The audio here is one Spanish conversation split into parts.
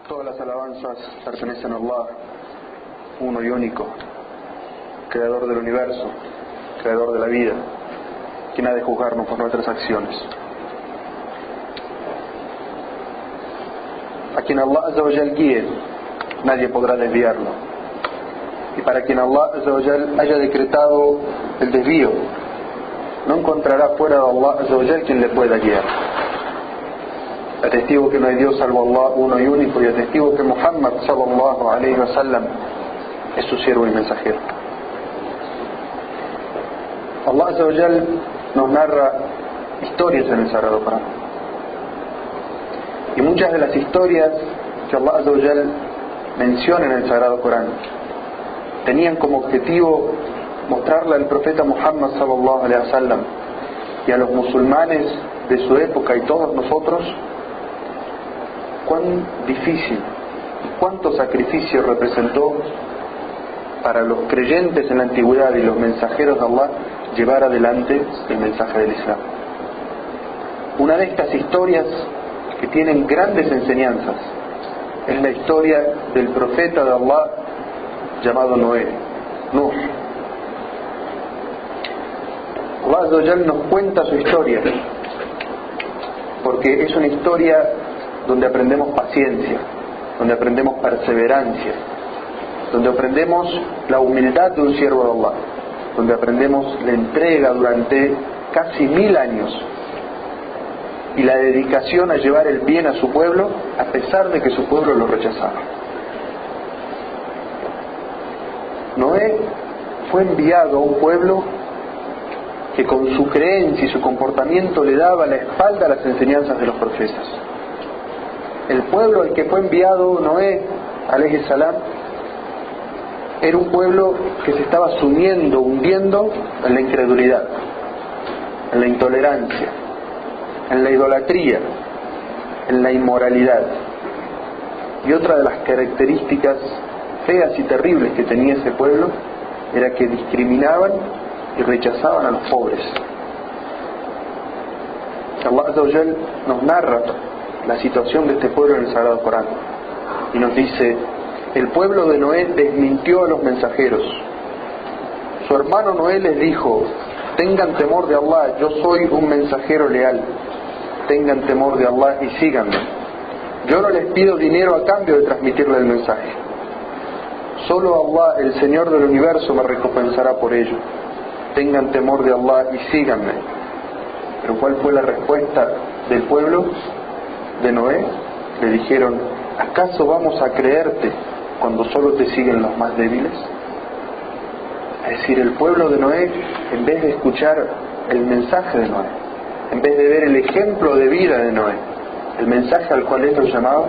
Todas las alabanzas pertenecen a Allah, uno y único, creador del universo, creador de la vida, quien ha de juzgarnos por nuestras acciones. A quien Allah Azza wa Jal guíe, nadie podrá desviarlo. Y para quien Allah Azza wa Jal haya decretado el desvío, no encontrará fuera de Allah Azza wa Jal quien le pueda guiar. Atestigo que no hay Dios salvo Allah, uno y único, y atestigo que Muhammad sallallahu alayhi wa sallam es su siervo y mensajero. Allah Azza wa Jal nos narra historias en el Sagrado Corán. Y muchas de las historias que Allah Azza wa Jal menciona en el Sagrado Corán tenían como objetivo mostrarle al profeta Muhammad sallallahu alayhi wa sallam y a los musulmanes de su época y todos nosotros cuán difícil y cuánto sacrificio representó para los creyentes en la antigüedad y los mensajeros de Allah llevar adelante el mensaje del Islam. Una de estas historias que tienen grandes enseñanzas es la historia del profeta de Allah llamado Noé, Nuh. Allah Azza wa Jal nos cuenta su historia porque es una historia donde aprendemos paciencia, donde aprendemos perseverancia, donde aprendemos la humildad de un siervo de Allah, donde aprendemos la entrega durante casi 1000 años y la dedicación a llevar el bien a su pueblo a pesar de que su pueblo lo rechazaba. Noé fue enviado a un pueblo que con su creencia y su comportamiento le daba la espalda a las enseñanzas de los profetas. El pueblo al que fue enviado Noé, alayhi salam, era un pueblo que se estaba sumiendo, hundiendo en la incredulidad, en la intolerancia, en la idolatría, en la inmoralidad. Y otra de las características feas y terribles que tenía ese pueblo era que discriminaban y rechazaban a los pobres. Allah Azza wa Jal nos narra la situación de este pueblo en el Sagrado Corán y nos dice: el pueblo de Noé desmintió a los mensajeros. Su hermano Noé les dijo: tengan temor de Allah, yo soy un mensajero leal, tengan temor de Allah y síganme. Yo no les pido dinero a cambio de transmitirle el mensaje. Solo Allah, el Señor del universo, me recompensará por ello. Tengan temor de Allah y síganme. Pero ¿cuál fue la respuesta del pueblo de Noé? Le dijeron: ¿acaso vamos a creerte cuando solo te siguen los más débiles? Es decir, el pueblo de Noé, en vez de escuchar el mensaje de Noé, en vez de ver el ejemplo de vida de Noé, el mensaje al cual él los llamaba,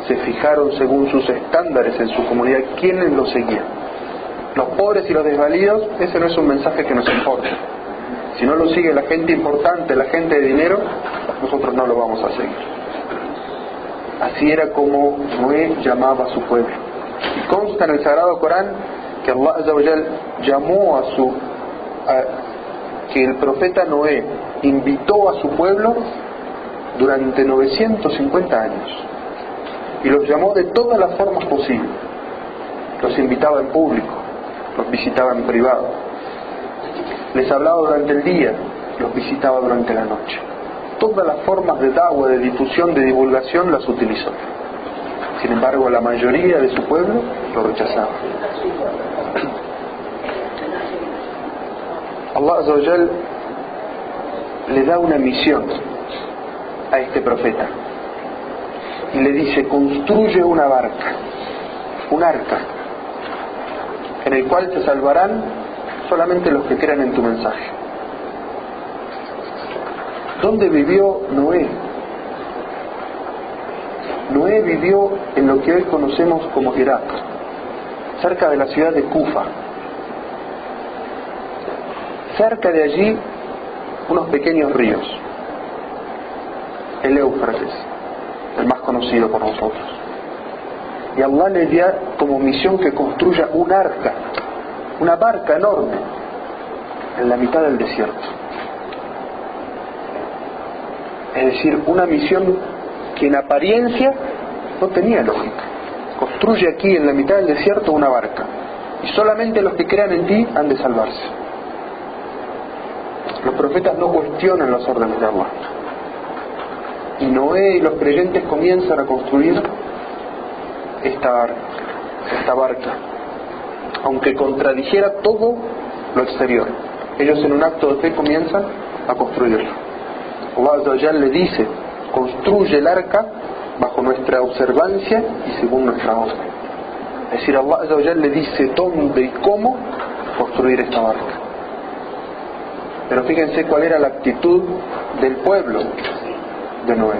se fijaron según sus estándares en su comunidad quiénes lo seguían. Los pobres y los desvalidos, ese no es un mensaje que nos importa. Si no lo sigue la gente importante, la gente de dinero, nosotros no lo vamos a seguir. Así era como Noé llamaba a su pueblo. Y consta en el Sagrado Corán que Allah Azza wa Jal llamó que el profeta Noé invitó a su pueblo durante 950 años. Y los llamó de todas las formas posibles. Los invitaba en público, los visitaba en privado, les hablaba durante el día, los visitaba durante la noche. Todas las formas de da'wa, de difusión, de divulgación las utilizó. Sin embargo, la mayoría de su pueblo lo rechazaba. Allah Azza wa Jal le da una misión a este profeta y le dice: construye una barca, un arca, en el cual se salvarán solamente los que crean en tu mensaje. ¿Dónde vivió Noé? Noé vivió en lo que hoy conocemos como Irak, cerca de la ciudad de Kufa. Cerca de allí, unos pequeños ríos, el Éufrates, el más conocido por nosotros. Y Allah le dio como misión que construya un arca, una barca enorme, en la mitad del desierto. Es decir, una misión que en apariencia No tenía lógica. Construye aquí en la mitad del desierto una barca y solamente los que crean en ti han de salvarse. Los profetas no cuestionan las órdenes de Allah. Y Noé y los creyentes comienzan a construir esta barca, aunque contradijera todo lo exterior. Ellos en un acto de fe comienzan a construirlo. Allah Azza wa Jalla le dice: construye el arca bajo nuestra observancia y según nuestra orden. Es decir, Allah Azza wa Jalla le dice dónde y cómo construir esta barca. Pero fíjense cuál era la actitud del pueblo de Noé.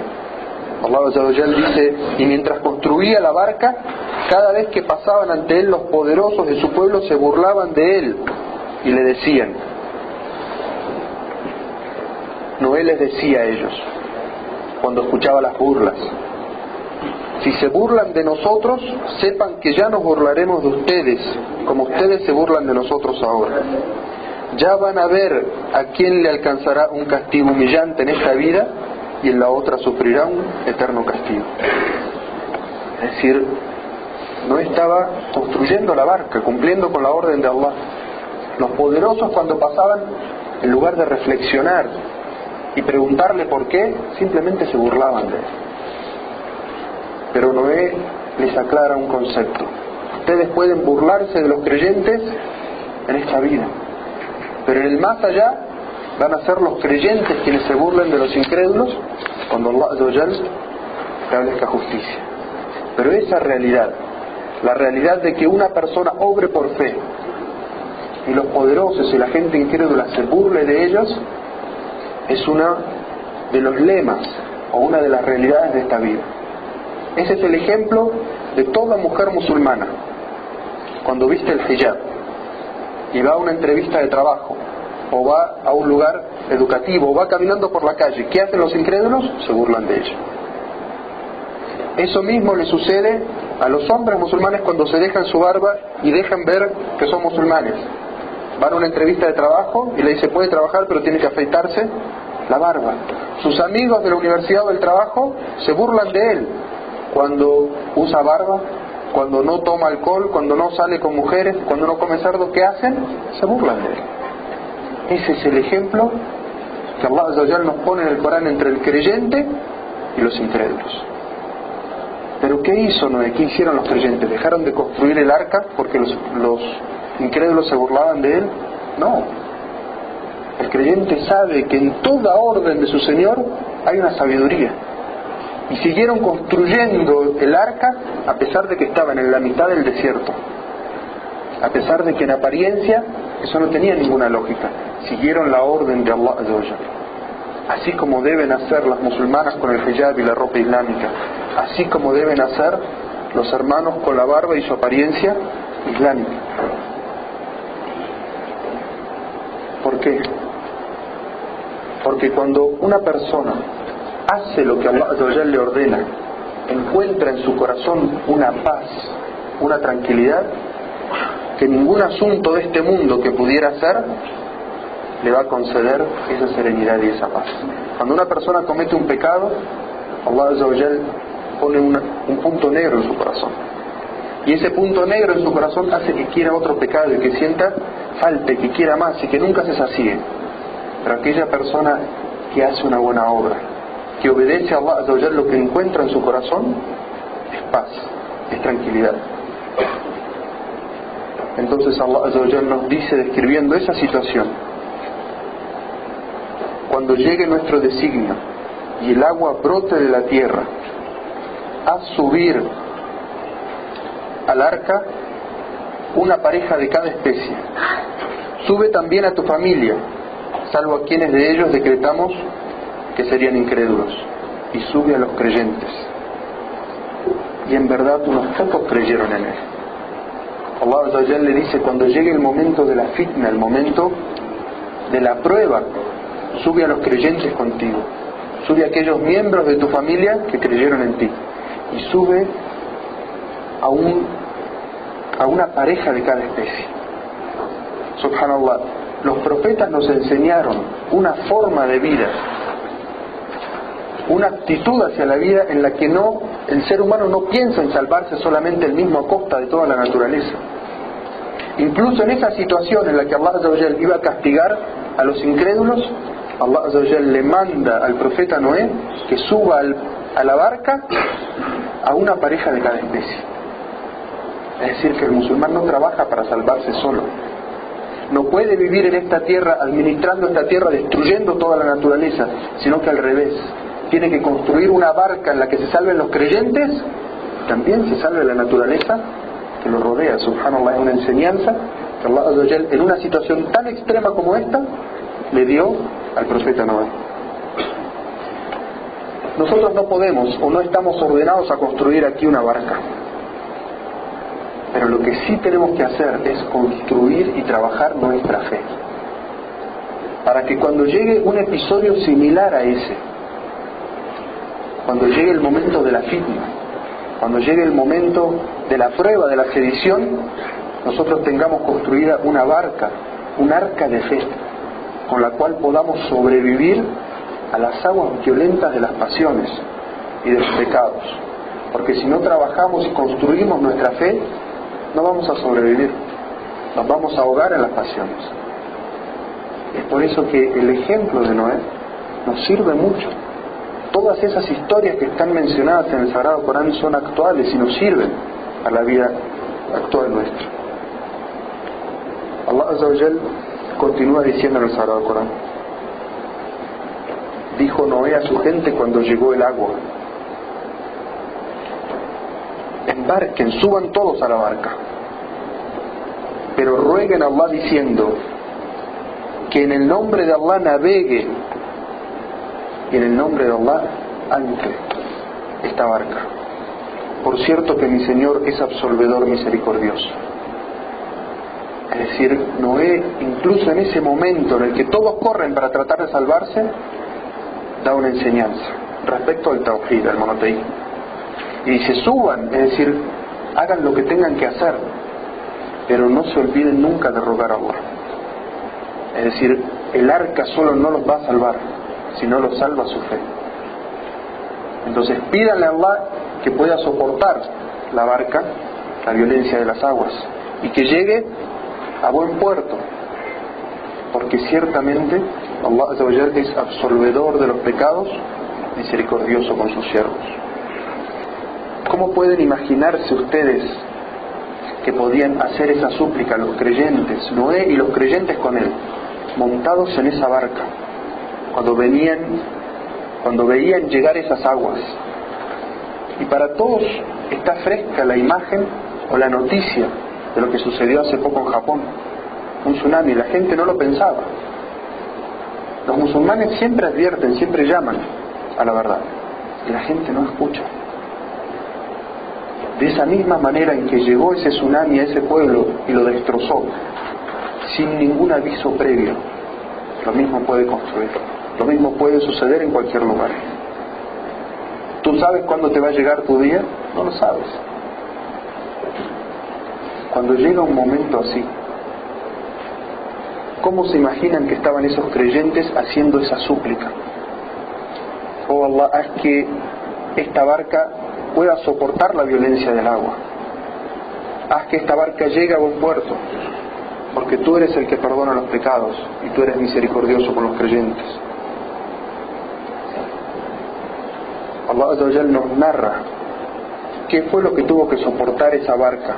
Allah Azza wa Jalla dice: y mientras construía la barca, cada vez que pasaban ante él los poderosos de su pueblo se burlaban de él y le decían. Noé les decía a ellos, cuando escuchaba las burlas: si se burlan de nosotros, sepan que ya nos burlaremos de ustedes, como ustedes se burlan de nosotros ahora. Ya van a ver a quién le alcanzará un castigo humillante en esta vida y en la otra sufrirá un eterno castigo. Es decir, no estaba construyendo la barca, cumpliendo con la orden de Allah. Los poderosos, cuando pasaban, en lugar de reflexionar y preguntarle por qué, simplemente se burlaban de él. Pero Noé les aclara un concepto: ustedes pueden burlarse de los creyentes en esta vida, pero en el más allá van a ser los creyentes quienes se burlen de los incrédulos cuando Allah Azza wa Jalla establezca justicia. Pero esa realidad, la realidad de que una persona obre por fe y los poderosos y la gente incrédula se burle de ellos, es uno de los lemas o una de las realidades de esta vida. Ese es el ejemplo de toda mujer musulmana. Cuando viste el hijab y va a una entrevista de trabajo, o va a un lugar educativo, o va caminando por la calle, ¿qué hacen los incrédulos? Se burlan de ella. Eso mismo le sucede a los hombres musulmanes cuando se dejan su barba y dejan ver que son musulmanes. Van a una entrevista de trabajo y le dice: puede trabajar, pero tiene que afeitarse la barba. Sus amigos de la universidad o del trabajo se burlan de él cuando usa barba, cuando no toma alcohol, cuando no sale con mujeres, cuando no come cerdo. ¿Qué hacen? Se burlan de él. Ese es el ejemplo que Allah Azza wa Jalla nos pone en el Corán entre el creyente y los incrédulos. Pero ¿qué hizo Noé? ¿Qué hicieron los creyentes? ¿Dejaron de construir el arca porque los incrédulos se burlaban de él? No. El creyente sabe que en toda orden de su Señor hay una sabiduría. Y siguieron construyendo el arca a pesar de que estaban en la mitad del desierto. A pesar de que en apariencia eso no tenía ninguna lógica. Siguieron la orden de Allah Azza wa Jalla. Así como deben hacer las musulmanas con el hijab y la ropa islámica. Así como deben hacer los hermanos con la barba y su apariencia islámica. ¿Por qué? Porque cuando una persona hace lo que Allah Azza wa Jalla le ordena, encuentra en su corazón una paz, una tranquilidad que ningún asunto de este mundo que pudiera hacer le va a conceder esa serenidad y esa paz. Cuando una persona comete un pecado, Allah Azza wa Jalla pone un punto negro en su corazón. Y ese punto negro en su corazón hace que quiera otro pecado y que sienta falta y que quiera más y que nunca se sacie. Pero aquella persona que hace una buena obra, que obedece a Allah Azza wa Jalla, lo que encuentra en su corazón es paz, es tranquilidad. Entonces Allah Azza wa Jalla nos dice, describiendo esa situación: cuando llegue nuestro designio y el agua brote de la tierra, haz subir al arca una pareja de cada especie. Sube también a tu familia, salvo a quienes de ellos decretamos que serían incrédulos, y sube a los creyentes. Y en verdad unos pocos creyeron en él. Allah Azza wa Jalla le dice: cuando llegue el momento de la fitna, el momento de la prueba, sube a los creyentes contigo, sube a aquellos miembros de tu familia que creyeron en ti, y sube a una pareja de cada especie. Subhanallah, los profetas nos enseñaron una forma de vida una actitud hacia la vida en la que el ser humano no piensa en salvarse solamente él mismo a costa de toda la naturaleza. Incluso en esa situación en la que Allah Azza wa Jal iba a castigar a los incrédulos, Allah Azza wa Jal le manda al profeta Noé que suba a la barca a una pareja de cada especie. Es decir, que el musulmán no trabaja para salvarse solo. No puede vivir en esta tierra, administrando esta tierra, destruyendo toda la naturaleza, sino que al revés. Tiene que construir una barca en la que se salven los creyentes, también se salve la naturaleza que lo rodea. Subhanallah, es una enseñanza que Allah Azza wa Jal, en una situación tan extrema como esta, le dio al profeta Noé. Nosotros no podemos o no estamos ordenados a construir aquí una barca, pero lo que sí tenemos que hacer es construir y trabajar nuestra fe, para que cuando llegue un episodio similar a ese, cuando llegue el momento de la fitna, cuando llegue el momento de la prueba, de la sedición, nosotros tengamos construida una barca, un arca de fe, con la cual podamos sobrevivir a las aguas violentas de las pasiones y de los pecados. Porque si no trabajamos y construimos nuestra fe, no vamos a sobrevivir, nos vamos a ahogar en las pasiones. Es por eso que el ejemplo de Noé nos sirve mucho. Todas esas historias que están mencionadas en el Sagrado Corán son actuales y nos sirven a la vida actual nuestra. Allah Azza wa Jal continúa diciendo en el Sagrado Corán: dijo Noé a su gente cuando llegó el agua: embarquen, suban todos a la barca, pero rueguen a Allah diciendo que en el nombre de Allah navegue y en el nombre de Allah ancle esta barca. Por cierto que mi Señor es absolvedor misericordioso. Es decir, Noé, incluso en ese momento en el que todos corren para tratar de salvarse, da una enseñanza respecto al tauhid, al monoteísmo. Y dice: suban, es decir, hagan lo que tengan que hacer, pero no se olviden nunca de rogar a Allah. Es decir, el arca solo no los va a salvar, sino los salva su fe. Entonces pídanle a Allah que pueda soportar la barca, la violencia de las aguas, y que llegue a buen puerto, porque ciertamente Allah Azza wa Jal es absolvedor de los pecados, misericordioso con sus siervos. ¿Cómo pueden imaginarse ustedes que podían hacer esa súplica los creyentes, Noé y los creyentes con él, montados en esa barca, cuando veían llegar esas aguas? Y para todos está fresca la imagen o la noticia de lo que sucedió hace poco en Japón, un tsunami. La gente no lo pensaba. Los musulmanes siempre advierten, siempre llaman a la verdad, y la gente no escucha. De esa misma manera en que llegó ese tsunami a ese pueblo y lo destrozó, sin ningún aviso previo, lo mismo puede construir, lo mismo puede suceder en cualquier lugar. ¿Tú sabes cuándo te va a llegar tu día? No lo sabes. Cuando llega un momento así, ¿cómo se imaginan que estaban esos creyentes haciendo esa súplica? Oh Allah, haz que esta barca pueda soportar la violencia del agua. Haz que esta barca llegue a buen puerto, porque tú eres el que perdona los pecados y tú eres misericordioso con los creyentes. Allah Azza wa Jal nos narra qué fue lo que tuvo que soportar esa barca,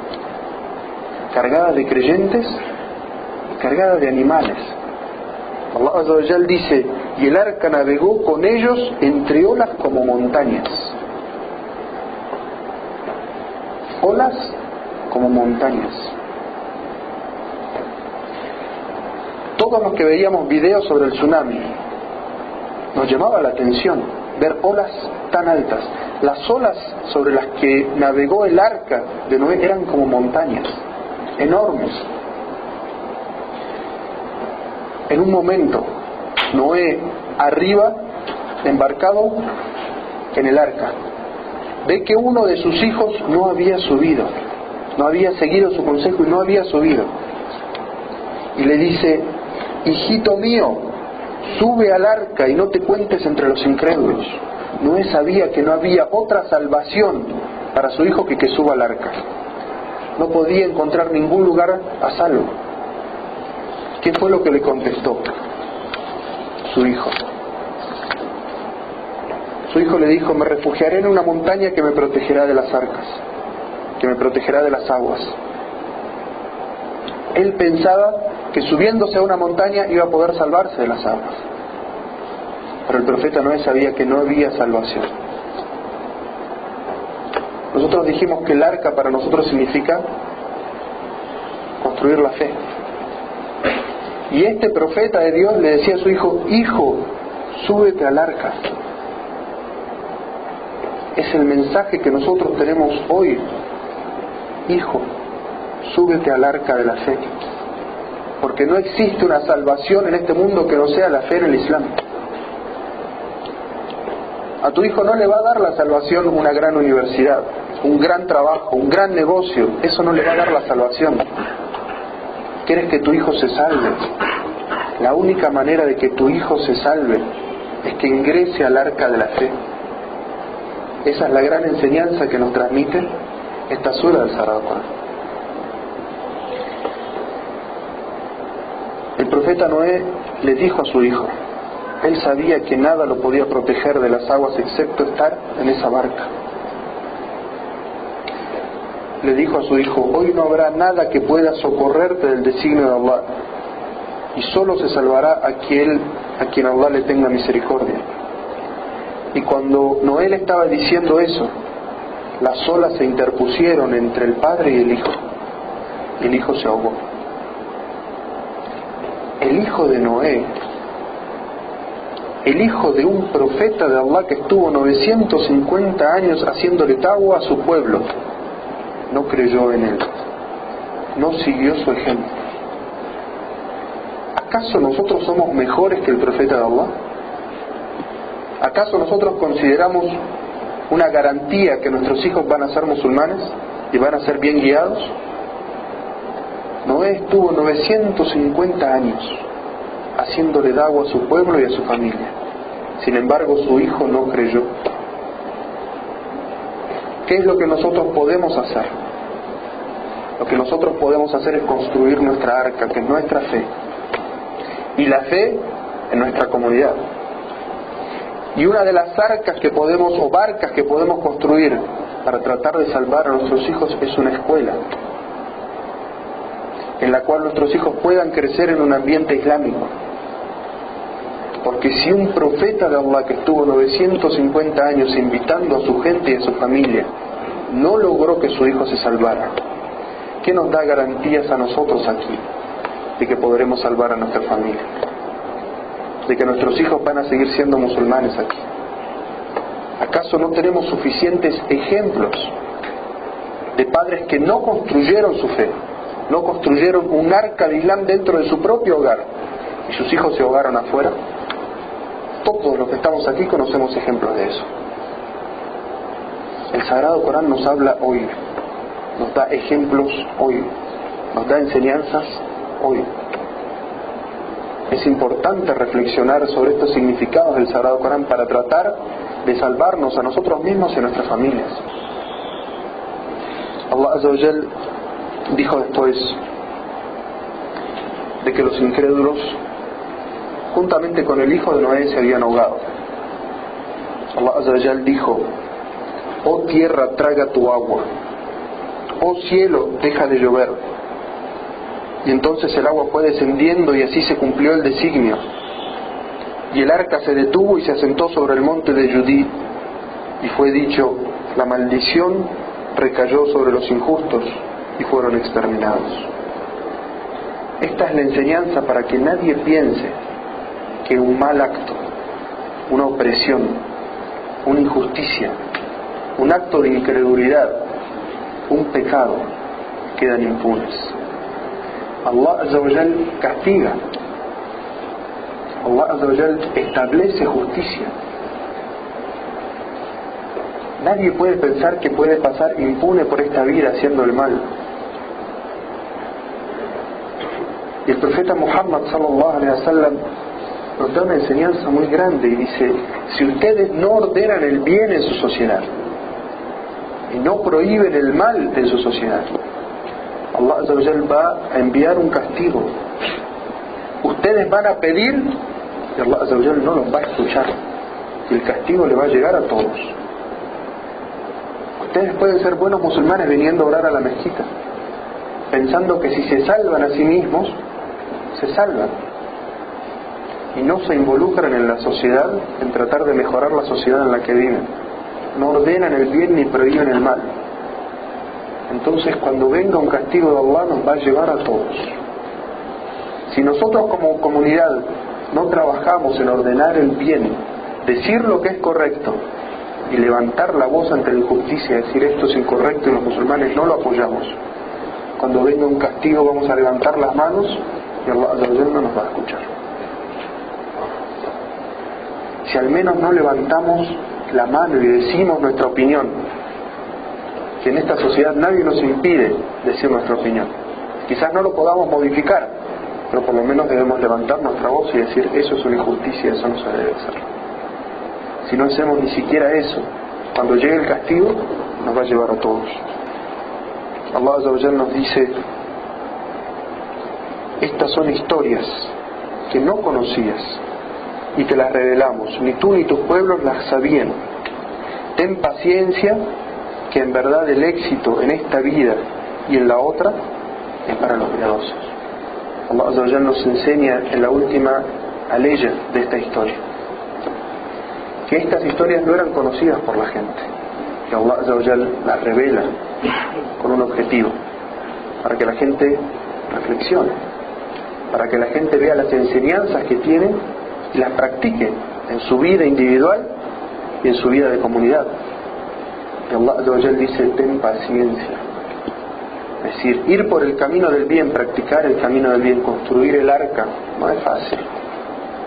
cargada de creyentes y cargada de animales. Allah Azza wa Jal dice: y el arca navegó con ellos entre olas como montañas. Olas como montañas. Todos los que veíamos videos sobre el tsunami, nos llamaba la atención ver olas tan altas. Las olas sobre las que navegó el arca de Noé eran como montañas, enormes. En un momento, Noé arriba, embarcado en el arca, ve que uno de sus hijos no había subido, no había seguido su consejo y no había subido. Y le dice: hijito mío, sube al arca y no te cuentes entre los incrédulos, Noé sabía que no había otra salvación para su hijo que suba al arca. No podía encontrar ningún lugar a salvo. ¿Qué fue lo que le contestó su hijo? Su hijo le dijo: me refugiaré en una montaña que me protegerá de las arcas, que me protegerá de las aguas. Él pensaba que subiéndose a una montaña iba a poder salvarse de las aguas. Pero el profeta Noé sabía que no había salvación. Nosotros dijimos que el arca para nosotros significa construir la fe. Y este profeta de Dios le decía a su hijo: hijo, súbete al arca. Es el mensaje que nosotros tenemos hoy. Hijo, súbete al arca de la fe. Porque no existe una salvación en este mundo que no sea la fe en el Islam. A tu hijo no le va a dar la salvación una gran universidad, un gran trabajo, un gran negocio. Eso no le va a dar la salvación. ¿Quieres que tu hijo se salve? La única manera de que tu hijo se salve es que ingrese al arca de la fe. Esa es la gran enseñanza que nos transmite esta sura del Sagrado Corán. El profeta Noé le dijo a su hijo, él sabía que nada lo podía proteger de las aguas excepto estar en esa barca. Le dijo a su hijo: hoy no habrá nada que pueda socorrerte del designio de Allah, y solo se salvará a quien Allah le tenga misericordia. Y cuando Noé le estaba diciendo eso, las olas se interpusieron entre el padre y el hijo, y el hijo se ahogó. El hijo de Noé, el hijo de un profeta de Allah que estuvo 950 años haciéndole da'wa a su pueblo, no creyó en él, no siguió su ejemplo. ¿Acaso nosotros somos mejores que el profeta de Allah? ¿Acaso nosotros consideramos una garantía que nuestros hijos van a ser musulmanes y van a ser bien guiados? Noé estuvo 950 años haciéndole da'wa a su pueblo y a su familia. Sin embargo, su hijo no creyó. ¿Qué es lo que nosotros podemos hacer? Lo que nosotros podemos hacer es construir nuestra arca, que es nuestra fe. Y la fe en nuestra comunidad. Y una de las arcas que podemos, o barcas que podemos construir para tratar de salvar a nuestros hijos, es una escuela, en la cual nuestros hijos puedan crecer en un ambiente islámico. Porque si un profeta de Allah que estuvo 950 años invitando a su gente y a su familia no logró que su hijo se salvara, ¿qué nos da garantías a nosotros aquí de que podremos salvar a nuestra familia? De que nuestros hijos van a seguir siendo musulmanes aquí. ¿Acaso no tenemos suficientes ejemplos de padres que no construyeron su fe, no construyeron un arca de Islam dentro de su propio hogar y sus hijos se ahogaron afuera? Todos los que estamos aquí conocemos ejemplos de eso. El Sagrado Corán nos habla hoy, nos da ejemplos hoy, nos da enseñanzas hoy. Es importante reflexionar sobre estos significados del Sagrado Corán para tratar de salvarnos a nosotros mismos y a nuestras familias. Allah Azza wa Jal dijo después de que los incrédulos, juntamente con el hijo de Noé, se habían ahogado. Allah Azza wa Jal dijo: oh tierra, traga tu agua, oh cielo, deja de llover. Y entonces el agua fue descendiendo y así se cumplió el designio. Y el arca se detuvo y se asentó sobre el monte de Judí. Y fue dicho: la maldición recayó sobre los injustos y fueron exterminados. Esta es la enseñanza para que nadie piense que un mal acto, una opresión, una injusticia, un acto de incredulidad, un pecado, quedan impunes. Allah Azza wa Jal castiga. Allah Azza wa Jal establece justicia. Nadie puede pensar que puede pasar impune por esta vida haciendo el mal. Y el profeta Muhammad sallallahu alaihi wasallam nos da una enseñanza muy grande y dice: si ustedes no ordenan el bien en su sociedad y no prohíben el mal en su sociedad, Allah Azza wa Jal va a enviar un castigo. Ustedes van a pedir y Allah Azza wa Jal no los va a escuchar, y el castigo le va a llegar a todos. Ustedes pueden ser buenos musulmanes viniendo a orar a la mezquita, pensando que si se salvan a sí mismos, se salvan, y no se involucran en la sociedad, en tratar de mejorar la sociedad en la que viven. No ordenan el bien ni prohíben el mal. Entonces, cuando venga un castigo de Allah, nos va a llevar a todos. Si nosotros como comunidad no trabajamos en ordenar el bien, decir lo que es correcto y levantar la voz ante la injusticia, decir esto es incorrecto y los musulmanes no lo apoyamos, cuando venga un castigo vamos a levantar las manos y Allah Azza wa Jalla no nos va a escuchar. Si al menos no levantamos la mano y decimos nuestra opinión, que en esta sociedad nadie nos impide decir nuestra opinión, quizás no lo podamos modificar, pero por lo menos debemos levantar nuestra voz y decir: eso es una injusticia, eso no se debe hacer. Si no hacemos ni siquiera eso, cuando llegue el castigo nos va a llevar a todos. Allah Azza wa Jalla nos dice: estas son historias que no conocías y te las revelamos, ni tú ni tus pueblos las sabían. Ten paciencia, que en verdad el éxito en esta vida y en la otra es para los piadosos. Allah Azza wa Jalla nos enseña en la última aleya de esta historia que estas historias no eran conocidas por la gente, que Allah Azza wa Jalla las revela con un objetivo, para que la gente reflexione, para que la gente vea las enseñanzas que tienen y las practique en su vida individual y en su vida de comunidad. Y Allah Azza wa Jalla dice: ten paciencia. Es decir, ir por el camino del bien, practicar el camino del bien, construir el arca, no es fácil.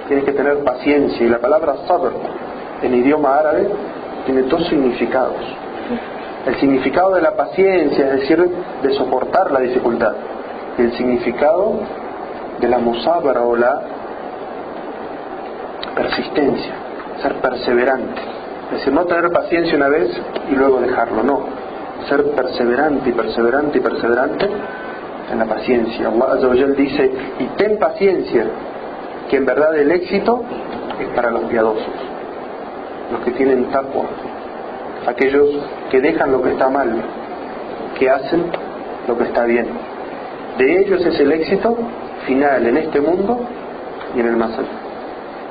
Tienes que tener paciencia, y la palabra sabr en idioma árabe tiene dos significados. El significado de la paciencia, es decir, de soportar la dificultad, y el significado de la musabara o la persistencia, ser perseverante. Es decir, no tener paciencia una vez y luego dejarlo, no. Ser perseverante y perseverante y perseverante en la paciencia. Allah Azza wa Jalla dice: y ten paciencia, que en verdad el éxito es para los piadosos, los que tienen taqwa, aquellos que dejan lo que está mal, que hacen lo que está bien. De ellos es el éxito final en este mundo y en el más allá.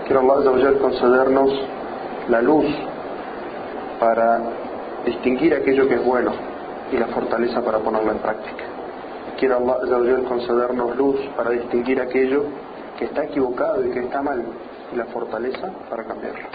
Quiero Allah Azza wa Jalla concedernos la luz para distinguir aquello que es bueno y la fortaleza para ponerlo en práctica. Quiero Allah Azza wa Jalla concedernos luz para distinguir aquello que está equivocado y que está mal, y la fortaleza para cambiarlo.